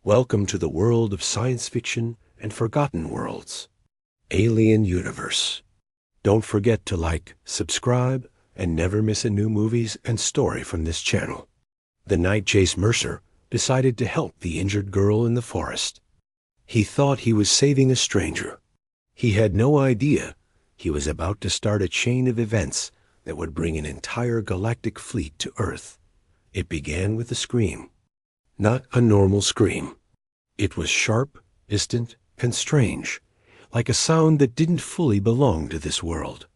Welcome to the world of science fiction and forgotten worlds. Alien Universe. Don't forget to like, subscribe, and never miss a new movies and story from this channel. The night Jace Mercer decided to help the injured girl in the forest. He thought he was saving a stranger. He had no idea he was about to start a chain of events that would bring an entire galactic fleet to Earth. It began with a scream. Not a normal scream. It was sharp, distant, and strange, like a sound that didn't fully belong to this world.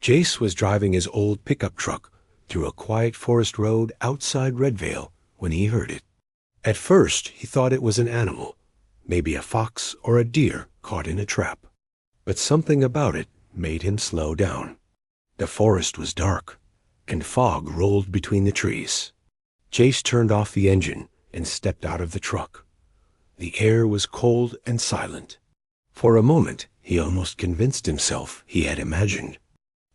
Jace was driving his old pickup truck through a quiet forest road outside Redvale when he heard it. At first, he thought it was an animal, maybe a fox or a deer caught in a trap. But something about it made him slow down. The forest was dark, and fog rolled between the trees. Jace turned off the engine and stepped out of the truck. The air was cold and silent. For a moment, he almost convinced himself he had imagined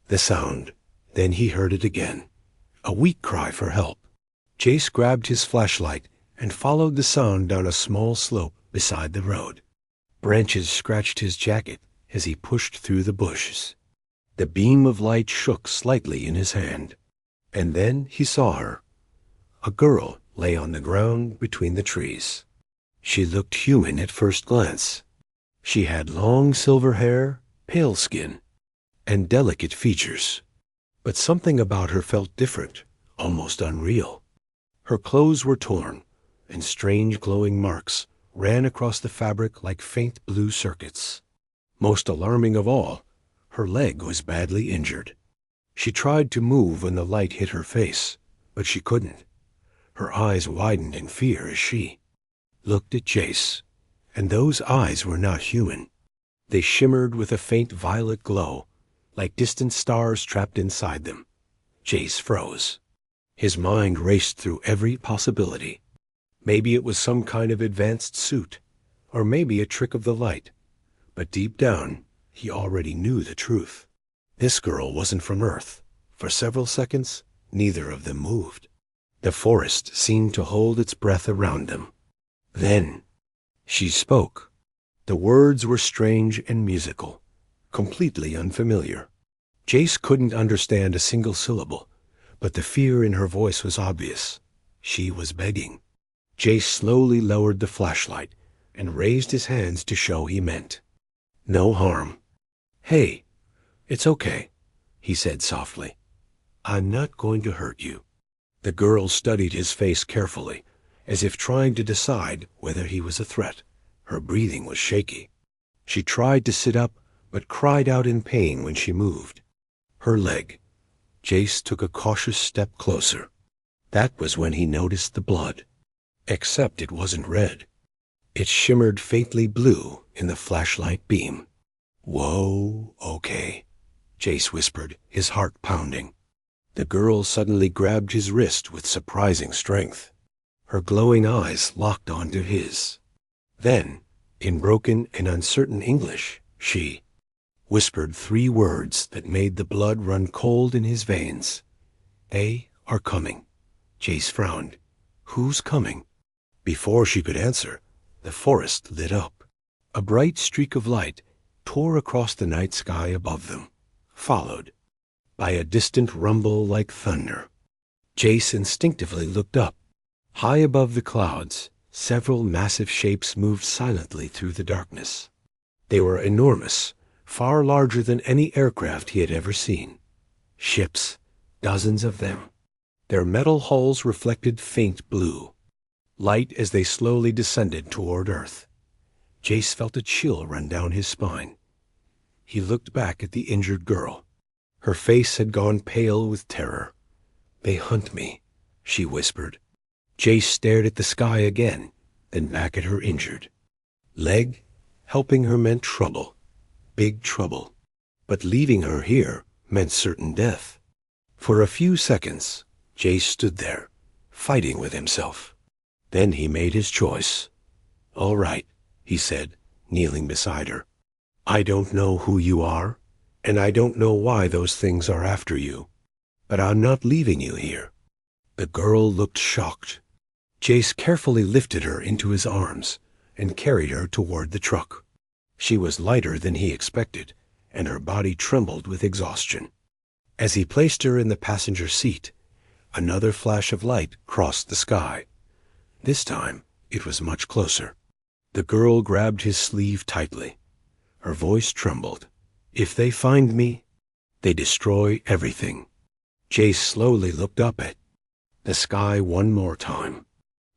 the sound. Then he heard it again, a weak cry for help. Jace grabbed his flashlight and followed the sound down a small slope beside the road. Branches scratched his jacket as he pushed through the bushes. The beam of light shook slightly in his hand, and then he saw her. A girl lay on the ground between the trees. She looked human at first glance. She had long silver hair, pale skin, and delicate features. But something about her felt different, almost unreal. Her clothes were torn, and strange glowing marks ran across the fabric like faint blue circuits. Most alarming of all, her leg was badly injured. She tried to move when the light hit her face, but she couldn't. Her eyes widened in fear as she looked at Jace, and those eyes were not human. They shimmered with a faint violet glow, like distant stars trapped inside them. Jace froze. His mind raced through every possibility. Maybe it was some kind of advanced suit, or maybe a trick of the light. But deep down, he already knew the truth. This girl wasn't from Earth. For several seconds, neither of them moved. The forest seemed to hold its breath around them. Then, she spoke. The words were strange and musical, completely unfamiliar. Jace couldn't understand a single syllable, but the fear in her voice was obvious. She was begging. Jace slowly lowered the flashlight and raised his hands to show he meant no harm. "Hey, it's okay," he said softly. "I'm not going to hurt you." The girl studied his face carefully, as if trying to decide whether he was a threat. Her breathing was shaky. She tried to sit up, but cried out in pain when she moved. Her leg. Jace took a cautious step closer. That was when he noticed the blood. Except it wasn't red. It shimmered faintly blue in the flashlight beam. "Whoa, okay," Jace whispered, his heart pounding. The girl suddenly grabbed his wrist with surprising strength. Her glowing eyes locked onto his. Then, in broken and uncertain English, she whispered 3 words that made the blood run cold in his veins. "They are coming." Jace frowned. "Who's coming?" Before she could answer, the forest lit up. A bright streak of light tore across the night sky above them, followed by a distant rumble like thunder. Jace instinctively looked up. High above the clouds, several massive shapes moved silently through the darkness. They were enormous, far larger than any aircraft he had ever seen. Ships, dozens of them. Their metal hulls reflected faint blue, light as they slowly descended toward Earth. Jace felt a chill run down his spine. He looked back at the injured girl. Her face had gone pale with terror. "They hunt me," she whispered. Jace stared at the sky again, then back at her injured leg. Helping her meant trouble, big trouble. But leaving her here meant certain death. For a few seconds, Jace stood there, fighting with himself. Then he made his choice. "All right," he said, kneeling beside her. "I don't know who you are, and I don't know why those things are after you, but I'm not leaving you here." The girl looked shocked. Jace carefully lifted her into his arms and carried her toward the truck. She was lighter than he expected, and her body trembled with exhaustion. As he placed her in the passenger seat, another flash of light crossed the sky. This time, it was much closer. The girl grabbed his sleeve tightly. Her voice trembled. "If they find me, they destroy everything." Jace slowly looked up at the sky one more time.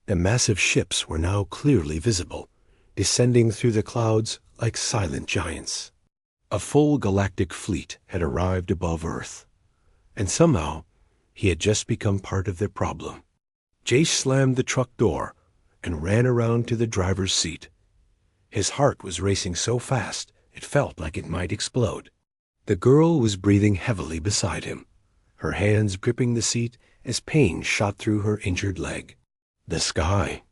The massive ships were now clearly visible, descending through the clouds like silent giants. A full galactic fleet had arrived above Earth, and somehow he had just become part of their problem. Jace slammed the truck door and ran around to the driver's seat. His heart was racing so fast it felt like it might explode. The girl was breathing heavily beside him, her hands gripping the seat as pain shot through her injured leg. The sky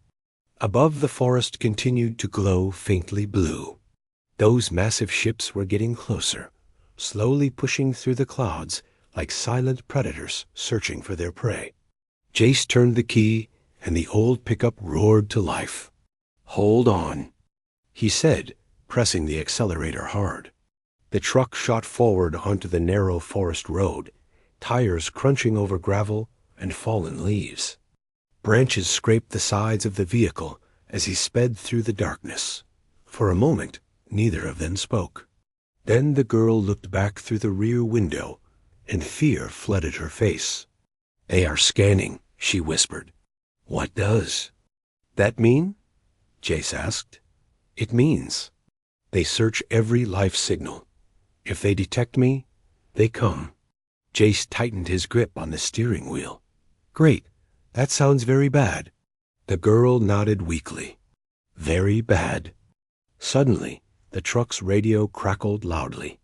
above the forest continued to glow faintly blue. Those massive ships were getting closer, slowly pushing through the clouds like silent predators searching for their prey. Jace turned the key, and the old pickup roared to life. "Hold on," he said, pressing the accelerator hard. The truck shot forward onto the narrow forest road, tires crunching over gravel and fallen leaves. Branches scraped the sides of the vehicle as he sped through the darkness. For a moment, neither of them spoke. Then the girl looked back through the rear window, and fear flooded her face. "They are scanning," she whispered. "What does that mean?" Jace asked. "It means they search every life signal. If they detect me, they come." Jace tightened his grip on the steering wheel. "Great. That sounds very bad." The girl nodded weakly. "Very bad." Suddenly, the truck's radio crackled loudly.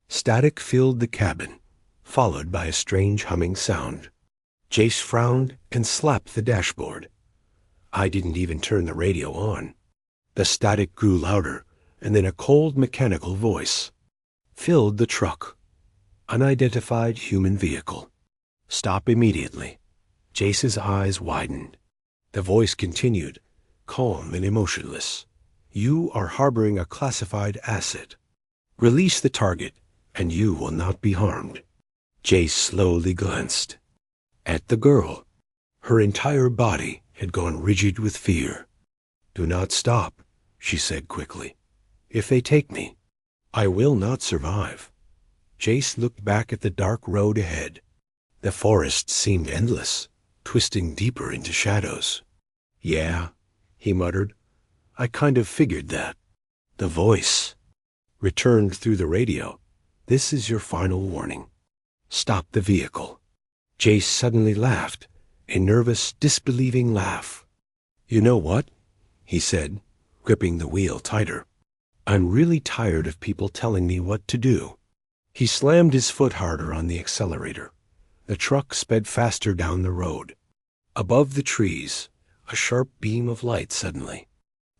Static filled the cabin, followed by a strange humming sound. Jace frowned and slapped the dashboard. "I didn't even turn the radio on." The static grew louder, and then a cold mechanical voice filled the truck. "Unidentified human vehicle. Stop immediately." Jace's eyes widened. The voice continued, calm and emotionless. "You are harboring a classified asset. Release the target, and you will not be harmed." Jace slowly glanced at the girl. Her entire body had gone rigid with fear. "Do not stop," she said quickly. "If they take me, I will not survive." Jace looked back at the dark road ahead. The forest seemed endless, twisting deeper into shadows. "Yeah," he muttered. "I kind of figured that." The voice returned through the radio. "This is your final warning. Stop the vehicle." Jace suddenly laughed, a nervous, disbelieving laugh. "You know what?" he said, gripping the wheel tighter. "I'm really tired of people telling me what to do." He slammed his foot harder on the accelerator. The truck sped faster down the road. Above the trees, a sharp beam of light suddenly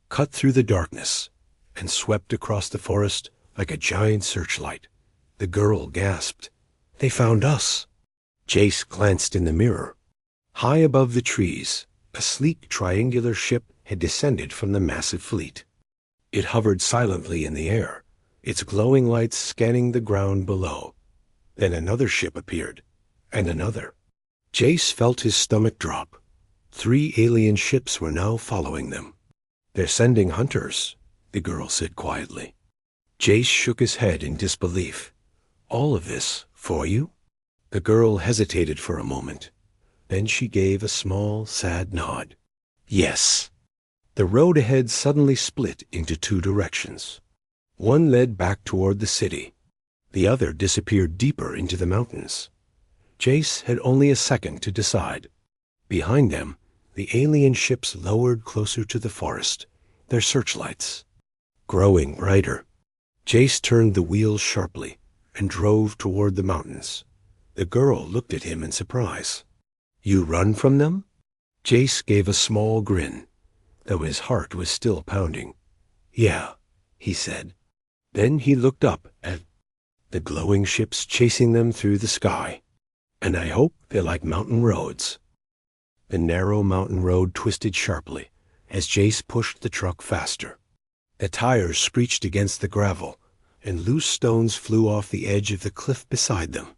cut through the darkness and swept across the forest like a giant searchlight. The girl gasped. "They found us." Jace glanced in the mirror. High above the trees, a sleek triangular ship had descended from the massive fleet. It hovered silently in the air, its glowing lights scanning the ground below. Then another ship appeared, and another. Jace felt his stomach drop. 3 alien ships were now following them. "They're sending hunters," the girl said quietly. Jace shook his head in disbelief. "All of this for you?" The girl hesitated for a moment. Then she gave a small, sad nod. "Yes." The road ahead suddenly split into 2 directions. One led back toward the city. The other disappeared deeper into the mountains. Jace had only a second to decide. Behind them, the alien ships lowered closer to the forest, their searchlights growing brighter. Jace turned the wheel sharply and drove toward the mountains. The girl looked at him in surprise. "You run from them?" Jace gave a small grin, though his heart was still pounding. "Yeah," he said. Then he looked up at the glowing ships chasing them through the sky. "And I hope they like mountain roads." The narrow mountain road twisted sharply as Jace pushed the truck faster. The tires screeched against the gravel, and loose stones flew off the edge of the cliff beside them.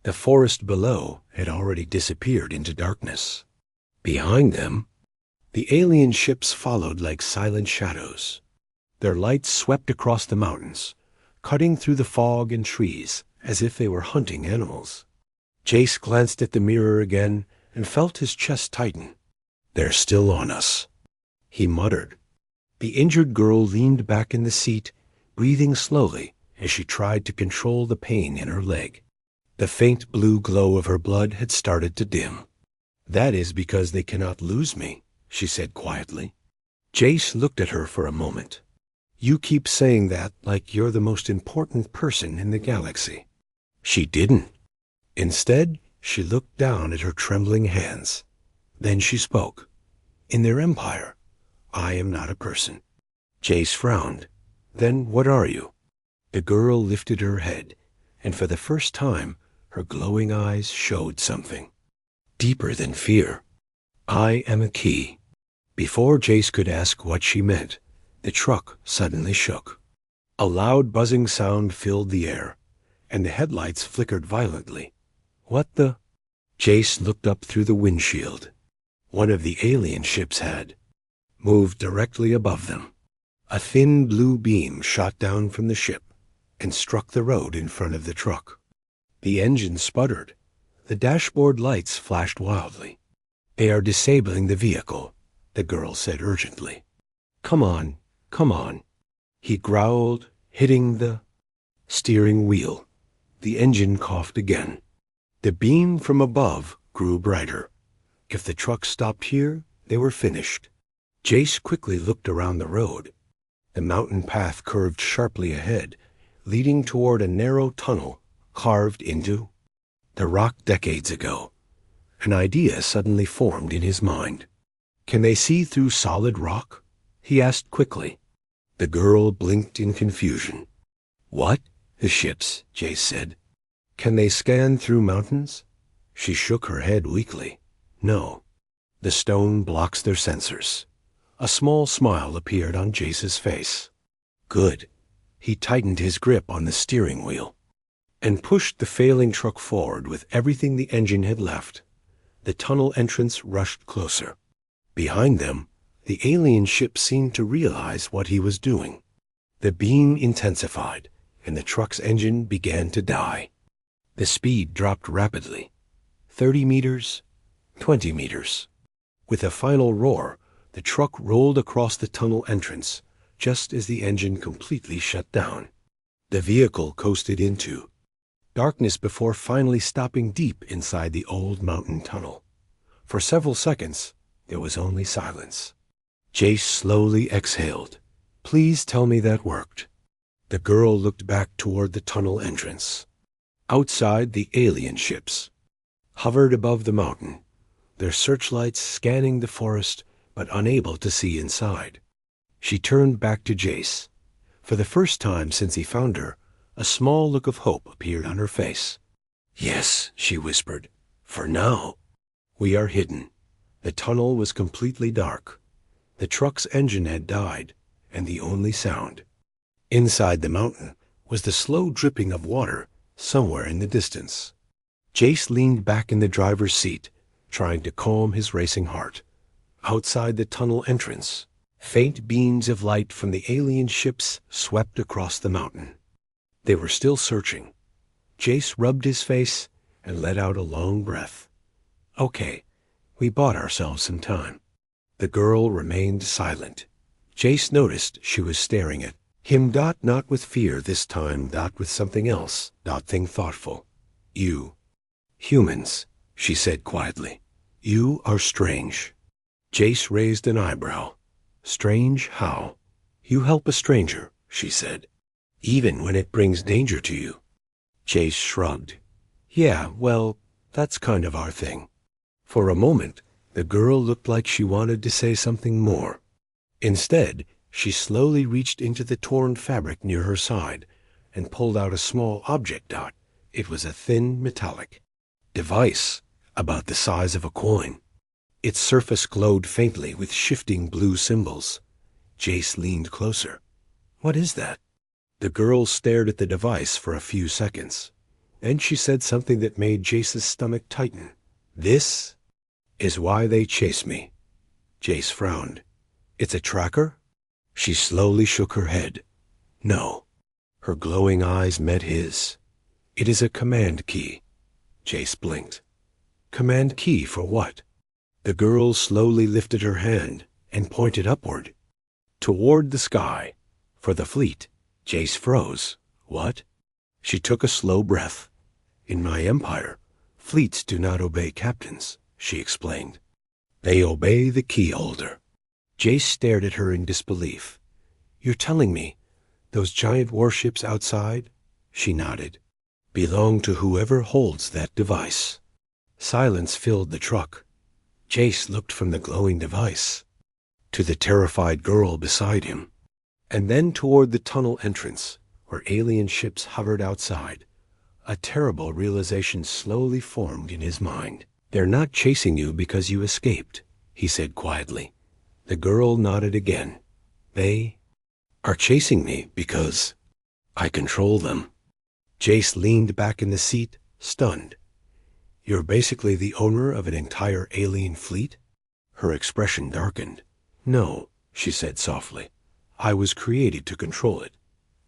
The forest below had already disappeared into darkness. Behind them, the alien ships followed like silent shadows. Their lights swept across the mountains, cutting through the fog and trees as if they were hunting animals. Jace glanced at the mirror again and felt his chest tighten. "They're still on us," he muttered. The injured girl leaned back in the seat, breathing slowly as she tried to control the pain in her leg. The faint blue glow of her blood had started to dim. "That is because they cannot lose me," she said quietly. Jace looked at her for a moment. "You keep saying that like you're the most important person in the galaxy." She didn't. Instead, she looked down at her trembling hands. Then she spoke. "In their empire, I am not a person." Jace frowned. "Then what are you?" The girl lifted her head, and for the first time, her glowing eyes showed something deeper than fear. "I am a key." Before Jace could ask what she meant, the truck suddenly shook. A loud buzzing sound filled the air, and the headlights flickered violently. "What the?" Jace looked up through the windshield. One of the alien ships had moved directly above them. A thin blue beam shot down from the ship and struck the road in front of the truck. The engine sputtered. The dashboard lights flashed wildly. "They are disabling the vehicle," the girl said urgently. Come on," he growled, hitting the steering wheel. The engine coughed again. The beam from above grew brighter. If the truck stopped here, they were finished. Jace quickly looked around the road. The mountain path curved sharply ahead, leading toward a narrow tunnel carved into the rock decades ago. An idea suddenly formed in his mind. "Can they see through solid rock?" he asked quickly. The girl blinked in confusion. "What?" "The ships," Jace said. "Can they scan through mountains?" She shook her head weakly. "No. The stone blocks their sensors." A small smile appeared on Jace's face. "Good." He tightened his grip on the steering wheel and pushed the failing truck forward with everything the engine had left. The tunnel entrance rushed closer. Behind them, the alien ship seemed to realize what he was doing. The beam intensified, and the truck's engine began to die. The speed dropped rapidly. 30 meters, 20 meters. With a final roar, the truck rolled across the tunnel entrance, just as the engine completely shut down. The vehicle coasted into darkness before finally stopping deep inside the old mountain tunnel. For several seconds, there was only silence. Jace slowly exhaled. "Please tell me that worked." The girl looked back toward the tunnel entrance. Outside, the alien ships hovered above the mountain, their searchlights scanning the forest but unable to see inside. She turned back to Jace. For the first time since he found her, a small look of hope appeared on her face. "Yes," she whispered. "For now, we are hidden." The tunnel was completely dark. The truck's engine had died, and the only sound inside the mountain was the slow dripping of water somewhere in the distance. Jace leaned back in the driver's seat, trying to calm his racing heart. Outside the tunnel entrance, faint beams of light from the alien ships swept across the mountain. They were still searching. Jace rubbed his face and let out a long breath. "Okay, we bought ourselves some time." The girl remained silent. Jace noticed she was staring at him, not with fear this time, with something else, thing thoughtful. "You humans," she said quietly. "You are strange." Jace raised an eyebrow. "Strange how?" "You help a stranger," she said, "even when it brings danger to you." Jace shrugged. "Yeah, well, that's kind of our thing." For a moment, the girl looked like she wanted to say something more. Instead, she slowly reached into the torn fabric near her side and pulled out a small object. It was a thin metallic device about the size of a coin. Its surface glowed faintly with shifting blue symbols. Jace leaned closer. "What is that?" The girl stared at the device for a few seconds. Then she said something that made Jace's stomach tighten. "This is why they chase me." Jace frowned. "It's a tracker?" She slowly shook her head. "No." Her glowing eyes met his. "It is a command key." Jace blinked. "Command key for what?" The girl slowly lifted her hand and pointed upward, toward the sky, for the fleet. Jace froze. "What?" She took a slow breath. "In my empire, fleets do not obey captains," she explained. "They obey the key holder." Jace stared at her in disbelief. "You're telling me those giant warships outside," she nodded, "belong to whoever holds that device." Silence filled the truck. Jace looked from the glowing device to the terrified girl beside him, and then toward the tunnel entrance, where alien ships hovered outside. A terrible realization slowly formed in his mind. "They're not chasing you because you escaped," he said quietly. The girl nodded again. "They are chasing me because I control them." Jace leaned back in the seat, stunned. "You're basically the owner of an entire alien fleet?" Her expression darkened. "No," she said softly. "I was created to control it."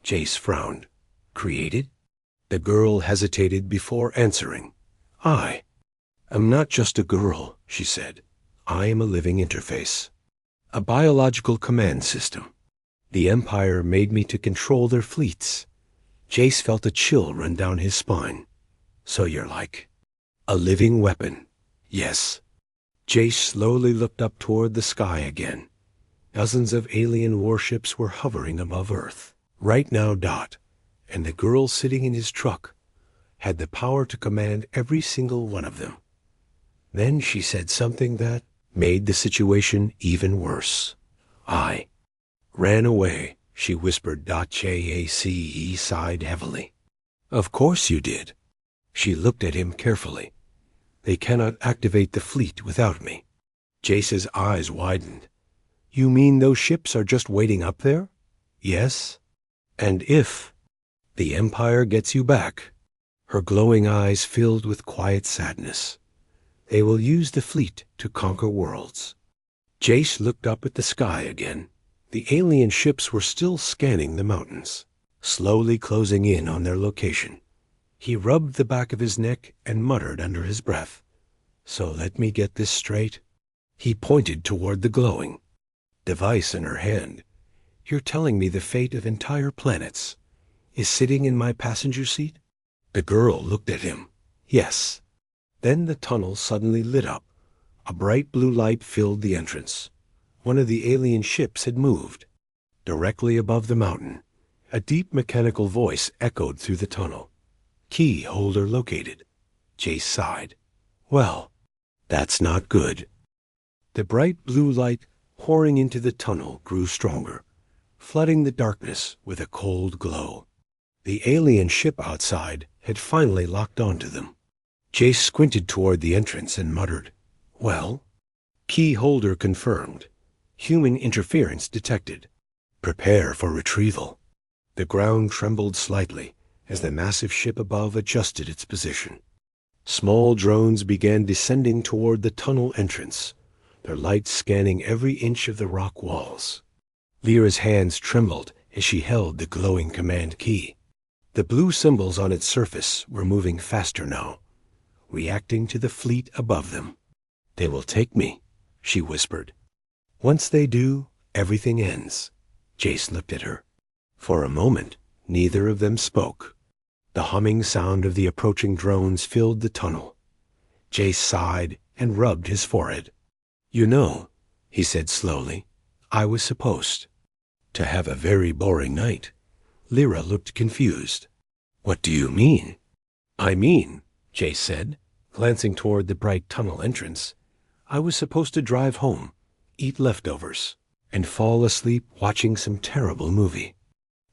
Jace frowned. "Created?" The girl hesitated before answering. "I am not just a girl," she said. "I am a living interface. A biological command system. The Empire made me to control their fleets." Jace felt a chill run down his spine. "So you're like a living weapon?" "Yes." Jace slowly looked up toward the sky again. Dozens of alien warships were hovering above Earth. Right now, and the girl sitting in his truck had the power to command every single one of them. Then she said something that made the situation even worse. "I ran away," she whispered. Jace sighed heavily. "Of course you did." She looked at him carefully. "They cannot activate the fleet without me." Jace's eyes widened. "You mean those ships are just waiting up there?" "Yes." "And if the Empire gets you back," her glowing eyes filled with quiet sadness, "they will use the fleet to conquer worlds." Jace looked up at the sky again. The alien ships were still scanning the mountains, slowly closing in on their location. He rubbed the back of his neck and muttered under his breath, "So let me get this straight." He pointed toward the glowing device in her hand. "You're telling me the fate of entire planets is sitting in my passenger seat?" The girl looked at him. "Yes." Then the tunnel suddenly lit up. A bright blue light filled the entrance. One of the alien ships had moved. Directly above the mountain, a deep mechanical voice echoed through the tunnel. "Key holder located." Jace sighed. "Well, that's not good." The bright blue light pouring into the tunnel grew stronger, flooding the darkness with a cold glow. The alien ship outside had finally locked onto them. Jace squinted toward the entrance and muttered, "Well?" "Key holder confirmed. Human interference detected. Prepare for retrieval." The ground trembled slightly as the massive ship above adjusted its position. Small drones began descending toward the tunnel entrance, their lights scanning every inch of the rock walls. Lyra's hands trembled as she held the glowing command key. The blue symbols on its surface were moving faster now, reacting to the fleet above them. "They will take me," she whispered. "Once they do, everything ends." Jace looked at her. For a moment, neither of them spoke. The humming sound of the approaching drones filled the tunnel. Jace sighed and rubbed his forehead. "You know," he said slowly, "I was supposed to have a very boring night." Lyra looked confused. "What do you mean?" "I mean," Jace said, glancing toward the bright tunnel entrance, "I was supposed to drive home, eat leftovers, and fall asleep watching some terrible movie."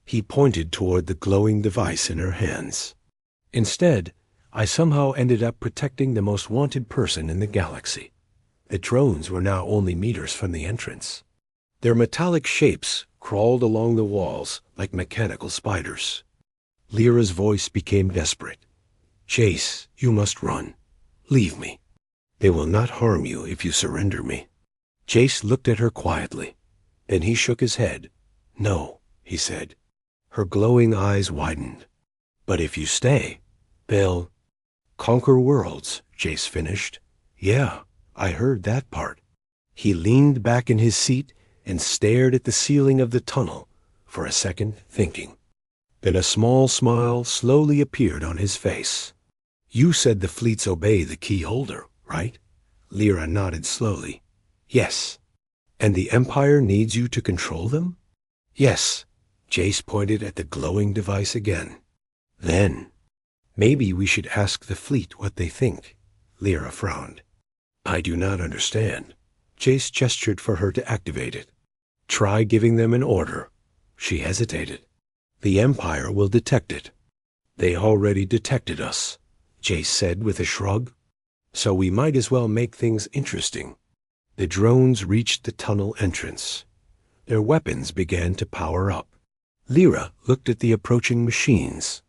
He pointed toward the glowing device in her hands. "Instead, I somehow ended up protecting the most wanted person in the galaxy." The drones were now only meters from the entrance. Their metallic shapes crawled along the walls like mechanical spiders. Lyra's voice became desperate. "Chase, you must run. Leave me. They will not harm you if you surrender me." Chase looked at her quietly. Then he shook his head. "No," he said. Her glowing eyes widened. "But if you stay, they'll conquer worlds," Chase finished. "Yeah, I heard that part." He leaned back in his seat and stared at the ceiling of the tunnel for a second, thinking. Then a small smile slowly appeared on his face. "You said the fleets obey the key holder, right?" Lyra nodded slowly. "Yes." "And the Empire needs you to control them?" "Yes." Jace pointed at the glowing device again. "Then, maybe we should ask the fleet what they think." Lyra frowned. "I do not understand." Jace gestured for her to activate it. "Try giving them an order." She hesitated. "The Empire will detect it." "They already detected us," Jace said with a shrug. "So we might as well make things interesting." The drones reached the tunnel entrance. Their weapons began to power up. Lyra looked at the approaching machines.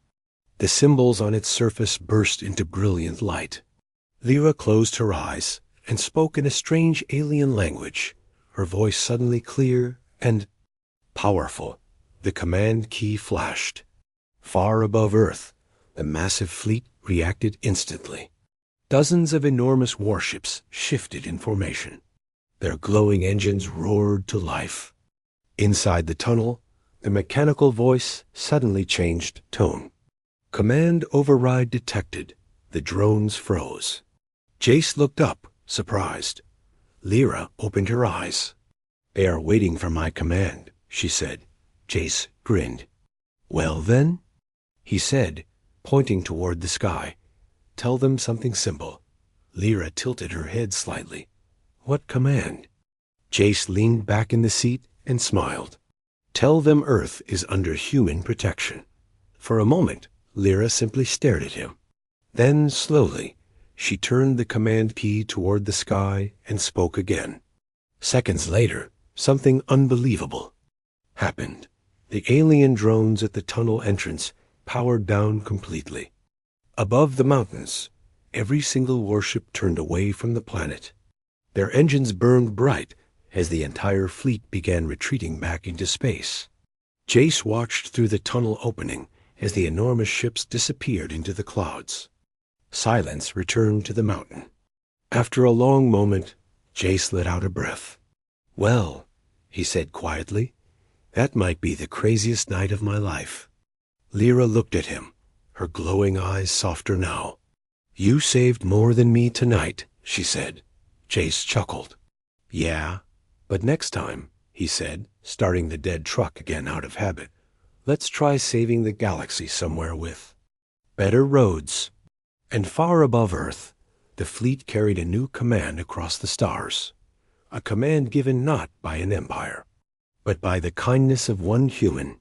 The symbols on its surface burst into brilliant light. Lyra closed her eyes and spoke in a strange alien language, her voice suddenly clear and powerful. The command key flashed. Far above Earth, the massive fleet reacted instantly. Dozens of enormous warships shifted in formation. Their glowing engines roared to life. Inside the tunnel, the mechanical voice suddenly changed tone. "Command override detected." The drones froze. Jace looked up, surprised. Lyra opened her eyes. "They are waiting for my command," she said. Jace grinned. "Well then," he said, pointing toward the sky. "Tell them something simple." Lyra tilted her head slightly. "What command?" Jace leaned back in the seat and smiled. "Tell them Earth is under human protection." For a moment, Lyra simply stared at him. Then, slowly, she turned the command key toward the sky and spoke again. Seconds later, something unbelievable happened. The alien drones at the tunnel entrance powered down completely. Above the mountains, every single warship turned away from the planet. Their engines burned bright as the entire fleet began retreating back into space. Jace watched through the tunnel opening as the enormous ships disappeared into the clouds. Silence returned to the mountain. After a long moment, Jace let out a breath. "Well," he said quietly, "that might be the craziest night of my life." Lyra looked at him, her glowing eyes softer now. "You saved more than me tonight," she said. Jace chuckled. "Yeah, but next time," he said, starting the dead truck again out of habit, "let's try saving the galaxy somewhere with better roads." And far above Earth, the fleet carried a new command across the stars. A command given not by an empire, but by the kindness of one human